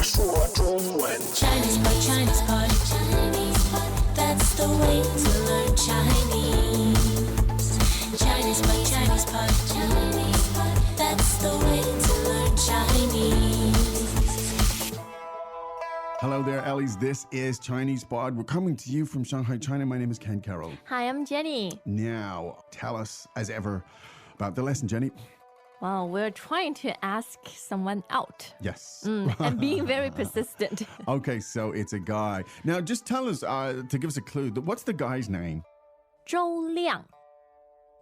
说中文。ChinesePod, ChinesePod, ChinesePod. That's the way to learn Chinese. ChinesePod, ChinesePod, ChinesePod. That's the way to learn Chinese. Hello there, Ellies. This is ChinesePod. We're coming to you from Shanghai, China. My name is Ken Carroll. Hi, I'm Jenny. Now, tell us, as ever, about the lesson, Jenny. Well, we're trying to ask someone out. Yes. And being very persistent. Okay, so it's a guy. Now, just tell us, to give us a clue, what's the guy's name? 周亮。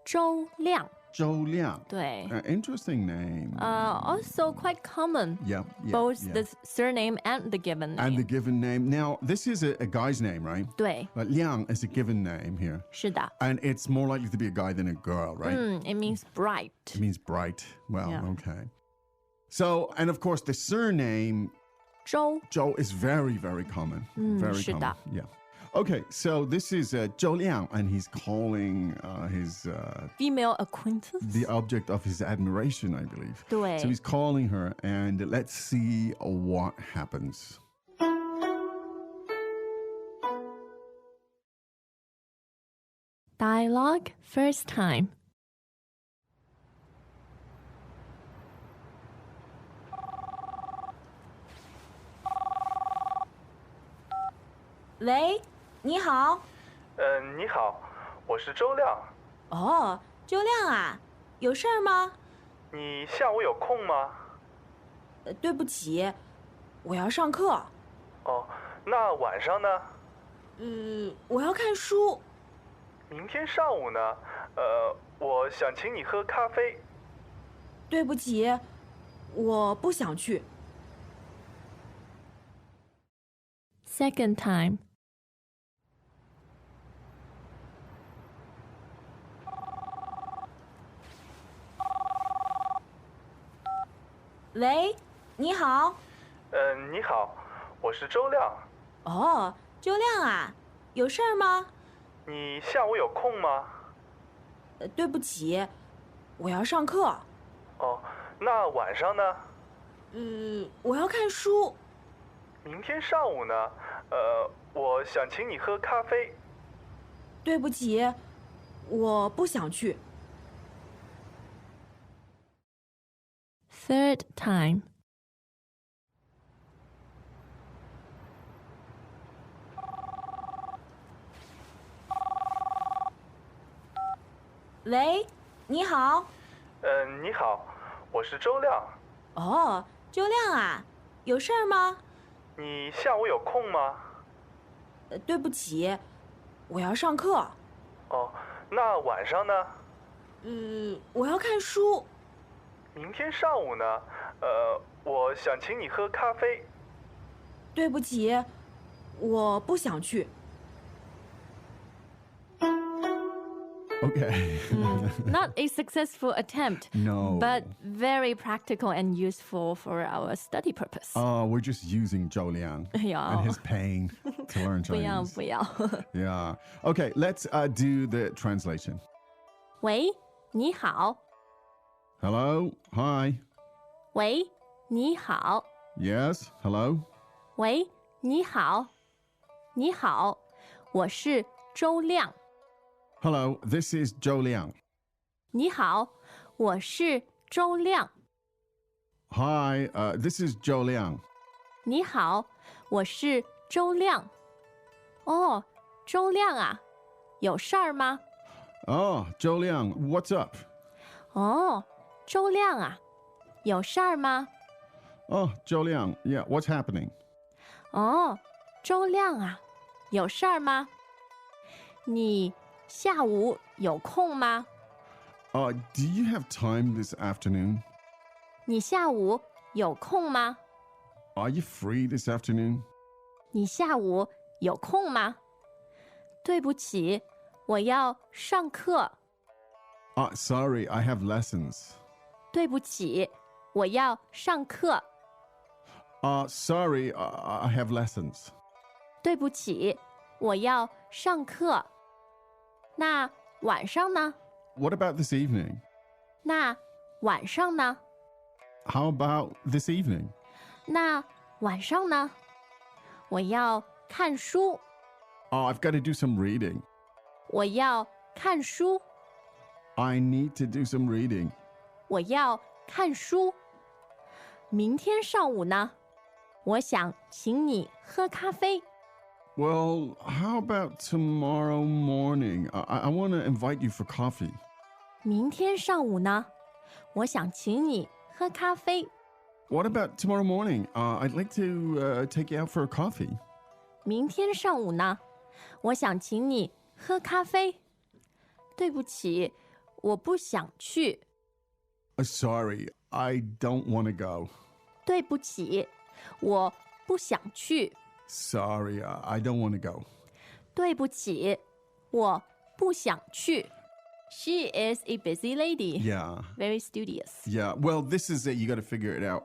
周亮。Zhou Liang. 对。 Interesting name. Also quite common. Yeah. Both the surname and the given name. And the given name. Now, this is a guy's name, right? 对。 Liang is a given name here. 是的。 And it's more likely to be a guy than a girl, right? It means bright. It means bright. Well, Yeah. okay. So, and of course, the surname 周。 Zhou is very, very common. Very 是的。 common. Yeah. Okay, so this is Zhou Liang, and he's calling his Female acquaintance. the object of his admiration, I believe. 对。 So he's calling her, and let's see what happens. Dialogue first time. 喂，你好。你好，我是周亮。哦，周亮啊，有事儿吗？你下午有空吗？对不起，我要上课。哦，那晚上呢？我要看书。明天上午呢？我想请你喝咖啡。对不起，我不想去。Second time. 喂，你好。你好，我是周亮。哦，周亮啊，有事儿吗？你下午有空吗？对不起，我要上课。哦，那晚上呢？我要看书。明天上午呢？我想请你喝咖啡。对不起，我不想去。Third time. 喂，你好。你好，我是周亮。哦，周亮啊，有事儿吗？你下午有空吗？对不起，我要上课。哦，那晚上呢？我要看书。明天上午呢？我想请你喝咖啡。对不起，我不想去。Okay. Not a successful attempt. No. But very practical and useful for our study purpose. We're just using Zhou Liang Yeah. and his pain to learn 不要 Chinese. 不要。 Yeah. Okay, let's do the translation. 喂，你好。 Hello. Hi. 喂，你好。 Yes. Hello. 喂，你好。你好，我是周亮。 Hello. This is Zhou Liang. 你好，我是周亮。 Hi. This is Zhou Liang. 你好，我是周亮。哦，周亮啊，有事儿吗？ Oh, Zhou Liang. What's up? 哦，周亮啊，有事儿吗？ Oh, Zhou Liang. Yeah. What's happening? 哦，周亮啊，有事儿吗？你下午有空吗？ Do you have time this afternoon? 你下午有空吗？ Are you free this afternoon? 你下午有空吗？对不起，我要上课。 Sorry, I have lessons. 对不起，我要上课。 Sorry, I have lessons. 对不起，我要上课。那晚上呢？ What about this evening? 那晚上呢？ How about this evening? 那晚上呢？我要看书。Oh, I've got to do some reading. 我要看书。I need to do some reading. 我要看书。明天上午呢？我想请你喝咖啡。Well, how about tomorrow morning? I want to invite you for coffee. 明天上午呢？我想请你喝咖啡。What about tomorrow morning? I'd like to take you out for a coffee. 明天上午呢？我想请你喝咖啡。对不起，我不想去。Sorry, I don't want to go. 对不起，我不想去。Sorry, I don't want to go. 对不起，我不想去。She is a busy lady. Yeah. Very studious. Yeah. Well, this is it. You got to figure it out.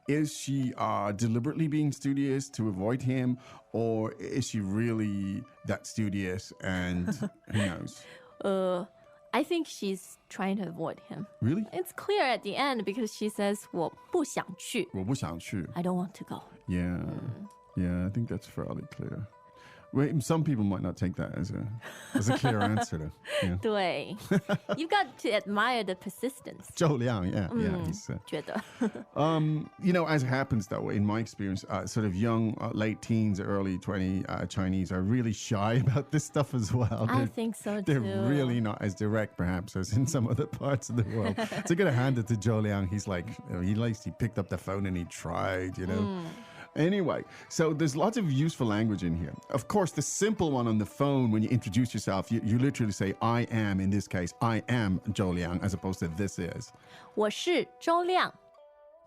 Is she deliberately being studious to avoid him, or is she really that studious and who knows? I think she's trying to avoid him. Really? It's clear at the end because she says 我不想去. 我不想去. I don't want to go. Yeah. Yeah, I think that's fairly clear. Wait, some people might not take that as a clear answer. Though. Yeah. 对 You've got to admire the persistence. 周亮, yeah, he's. 觉得 You know, as happens though, in my experience, sort of young, late teens, early 20 Chinese are really shy about this stuff as well. I think so too. They're really not as direct, perhaps, as in some other parts of the world. So I gotta hand it to Zhou Liang. He's like, he picked up the phone and he tried, you know. Anyway, so there's lots of useful language in here. Of course, the simple one on the phone, when you introduce yourself, you literally say, I am, in this case, I am Zhou Liang, as opposed to this is. 我是周亮。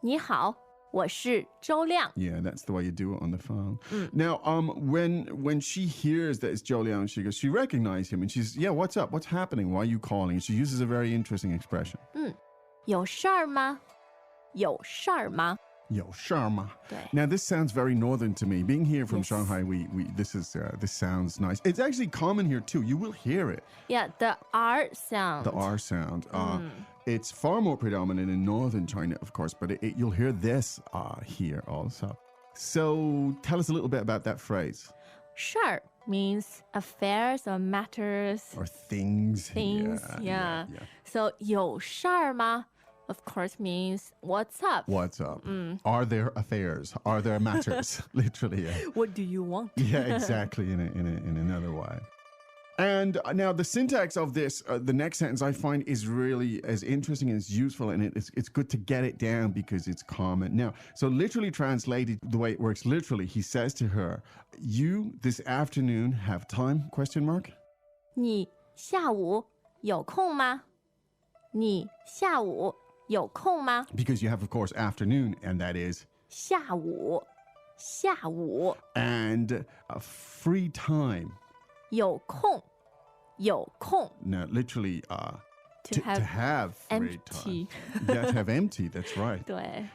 你好，我是周亮。 Yeah, that's the way you do it on the phone. Now, when she hears that it's Zhou Liang, she recognizes him and she's, yeah, what's up? What's happening? Why are you calling? She uses a very interesting expression. 有事儿吗？有事儿吗？ Yo, Sharma. 对 Now, this sounds very northern to me. Being here from Yes. Shanghai, this sounds nice. It's actually common here too. You will hear it. Yeah, the R sound. The R sound. It's far more predominant in northern China, of course, but you'll hear this here also. So tell us a little bit about that phrase. 事儿 means affairs or matters, Or things. things. Yeah. So 有事儿吗? Of course means what's up? What's up? Are there affairs? Are there matters? Literally, yeah. What do you want? Yeah, exactly, in another way. And now the syntax of this, the next sentence I find is really as interesting and as useful, and it's good to get it down because it's common. Now, so literally translated, the way it works literally, he says to her, you this afternoon have time, question mark? 你下午有空吗？你下午有空吗？ Because you have, of course, afternoon, and that is 下午，下午 and free time. 有空，有空 Now, literally, to have free empty. time. Yeah, to have empty, that's right. 对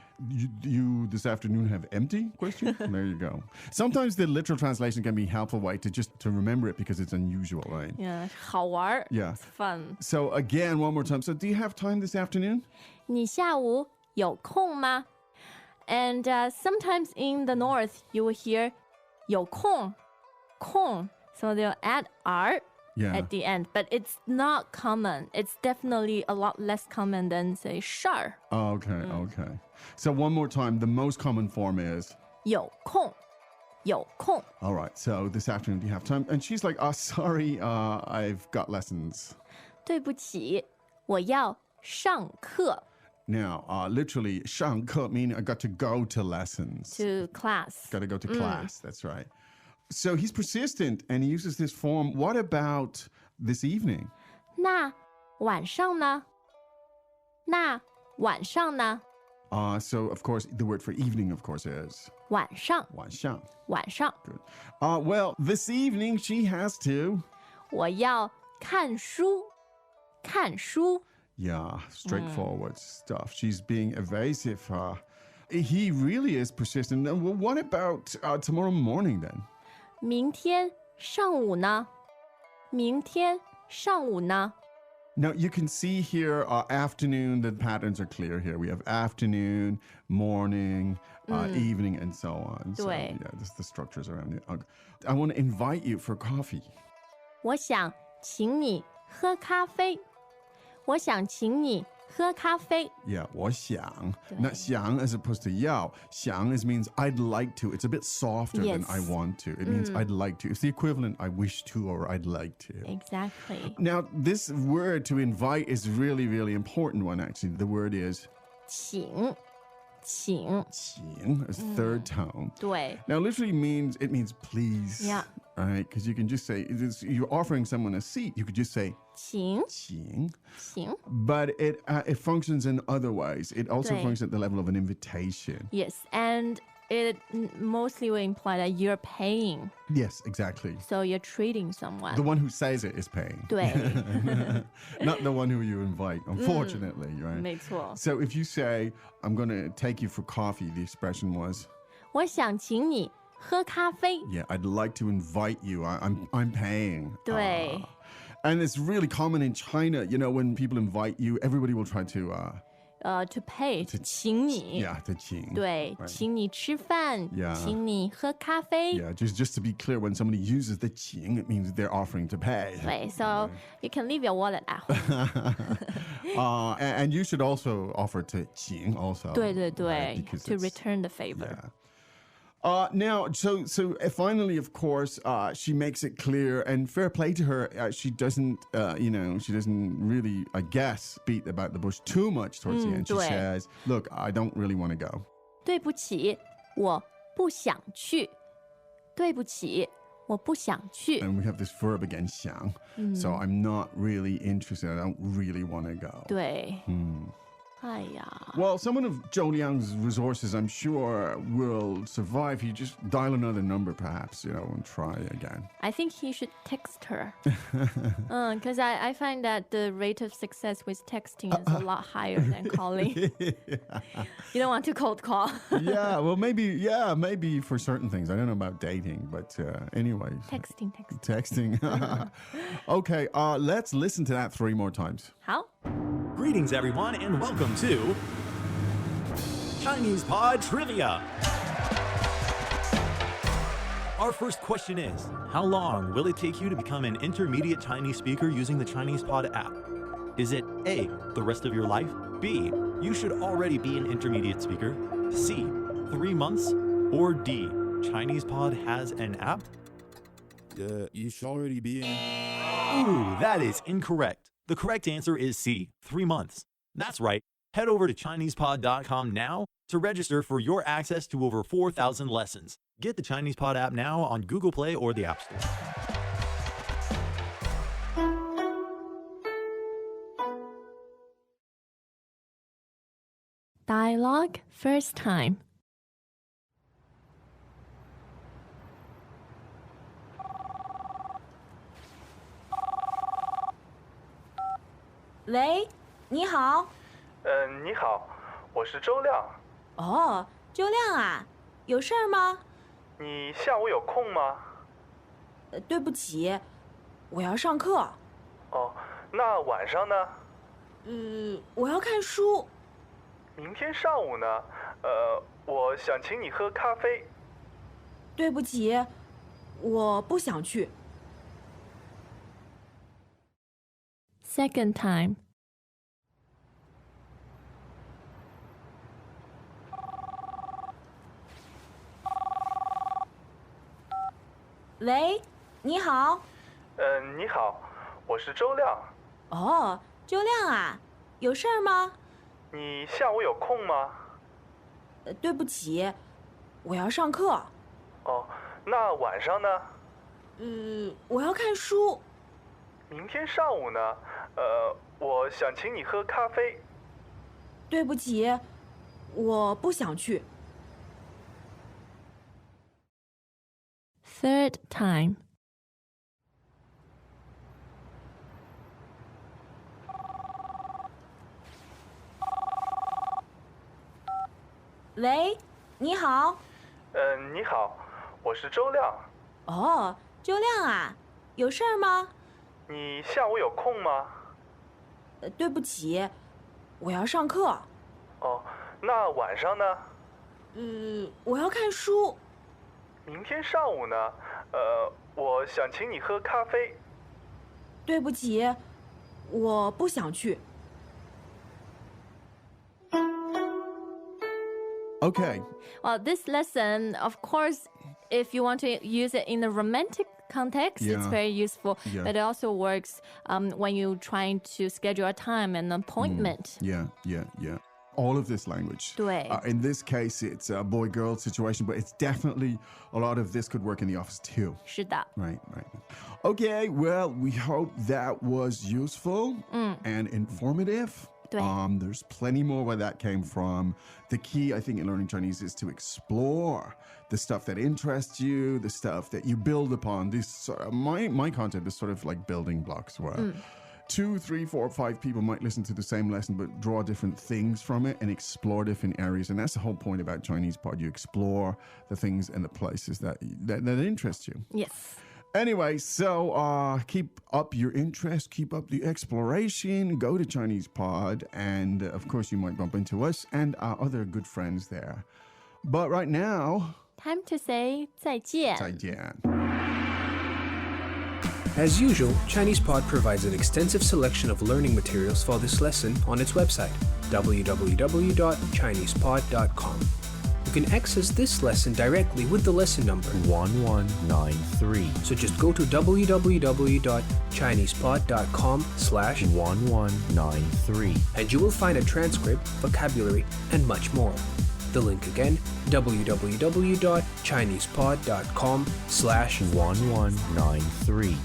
You this afternoon have empty? Question. There you go. Sometimes the literal translation can be a helpful way to remember it because it's unusual, right? 好玩儿 Yeah. It's fun. So again, one more time. So do you have time this afternoon? 你下午有空吗？ And sometimes in the north you will hear 有空，空 So they'll add R Yeah. at the end, but it's not common. It's definitely a lot less common than say 事儿 Oh, okay. So one more time. The most common form is 有空，有空 all right. So this afternoon, do you have time? And she's like, sorry, I've got lessons. 对不起，我要上课 Now, literally, 上课 meaning I got to go to lessons. to class. Got to go to class. That's right. So he's persistent and he uses this form. What about this evening? 那晚上呢？那晚上呢？ So, of course, the word for evening, of course, is 晚上，晚上. 晚上， Good. Well, this evening she has to. 我要看书，看书。 Yeah, straightforward stuff. She's being evasive. He really is persistent. Well, what about tomorrow morning then? 明天上午呢？明天上午呢？ Now you can see here afternoon, the patterns are clear here. We have afternoon, morning, evening, and so on. So, 对。 yeah, this is the structures around it. I want to invite you for coffee. 我想请你喝咖啡。我想请你喝咖啡。 Yeah, 我想. 对。 Not 想 as opposed to 要. 想 means I'd like to. It's a bit softer than Yes. I want to. It means I'd like to. It's the equivalent I wish to or I'd like to. Exactly. Now, this word to invite is really, really important one, actually. The word is 请。请 as third tone. 对。 Now, literally it means please. Yeah. Right? Because you can just say, you're offering someone a seat. You could just say 请。 请. 请。 But it functions in other ways. It also 对。 functions at the level of an invitation. Yes, and it mostly will imply that you're paying. Yes, exactly. So you're treating someone. The one who says it is paying. 对。 Not the one who you invite, unfortunately, right? 没错。 So if you say, I'm going to take you for coffee, the expression was, 我想请你喝咖啡。 yeah, I'd like to invite you. I'm paying. 对。 And it's really common in China, when people invite you, everybody will try to to pay 请你。 yeah, 请. 对， Right. 请你吃饭。 Yeah. 请你喝咖啡。 Yeah, just to be clear, when somebody uses the 请, it means they're offering to pay. 对，so you can leave your wallet at home. And you should also offer to 请 also. 对对 right? 对 Because，to it's- return the favor. Yeah. Now, so finally, of course, she makes it clear, and fair play to her. She doesn't, she doesn't really, I guess, beat about the bush too much towards the end. She 对。 says, "Look, I don't really want to go." 对不起，我不想去。对不起，我不想去。 And we have this verb again, 想. So I'm not really interested. I don't really want to go. 对。哎呀。 Well, someone of Zhou Liang's resources, I'm sure, will survive. You just dial another number, perhaps, and try again. I think he should text her. Because I find that the rate of success with texting is a lot higher than calling. You don't want to cold call. Yeah, well, maybe for certain things. I don't know about dating, but anyway. Texting. Texting. Okay, let's listen to that 3 more times. 好。 Greetings, everyone, and welcome to ChinesePod Trivia. Our first question is, how long will it take you to become an intermediate Chinese speaker using the ChinesePod app? Is it A, the rest of your life? B, you should already be an intermediate speaker? C, 3 months? Or D, ChinesePod has an app? You should already be in. Ooh, that is incorrect. The correct answer is C, 3 months. That's right. Head over to ChinesePod.com now to register for your access to over 4,000 lessons. Get the ChinesePod app now on Google Play or the App Store. Dialogue first time. 喂，你好。你好，我是周亮。哦，周亮啊，有事儿吗？你下午有空吗？对不起，我要上课。哦，那晚上呢？我要看书。明天上午呢？我想请你喝咖啡。对不起，我不想去。 Second time. 喂，你好。你好，我是周亮。哦，周亮啊，有事儿吗？你下午有空吗？对不起，我要上课。哦，那晚上呢？我要看书。明天上午呢？我想请你喝咖啡。对不起，我不想去。 Third time. 喂，你好。你好，我是周亮。哦，周亮啊，有事儿吗？你下午有空吗？对不起，我要上课。哦，那晚上呢？我要看书。明天上午呢？我想请你喝咖啡。对不起，我不想去。Okay. Well, this lesson, of course, if you want to use it in a romantic context, it's Yeah. very useful. Yeah. But it also works when you're trying to schedule a time and appointment. Yeah. All of this language. 对。 In this case, it's a boy-girl situation, but it's definitely a lot of this could work in the office too. 是的。 Right. Okay, well, we hope that was useful and informative. 对。 There's plenty more where that came from. The key, I think, in learning Chinese is to explore the stuff that interests you, the stuff that you build upon. My concept is sort of like building blocks where 2, 3, 4, 5 people might listen to the same lesson but draw different things from it and explore different areas. And that's the whole point about ChinesePod. You explore the things and the places that interest you. Yes. Anyway, so keep up your interest, keep up the exploration, go to ChinesePod, and of course you might bump into us and our other good friends there. But right now, Time to say 再见. 再见. As usual, ChinesePod provides an extensive selection of learning materials for this lesson on its website, www.chinesepod.com. You can access this lesson directly with the lesson number 1193. So just go to www.chinesepod.com/1193 and you will find a transcript, vocabulary, and much more. The link again, www.chinesepod.com/1193.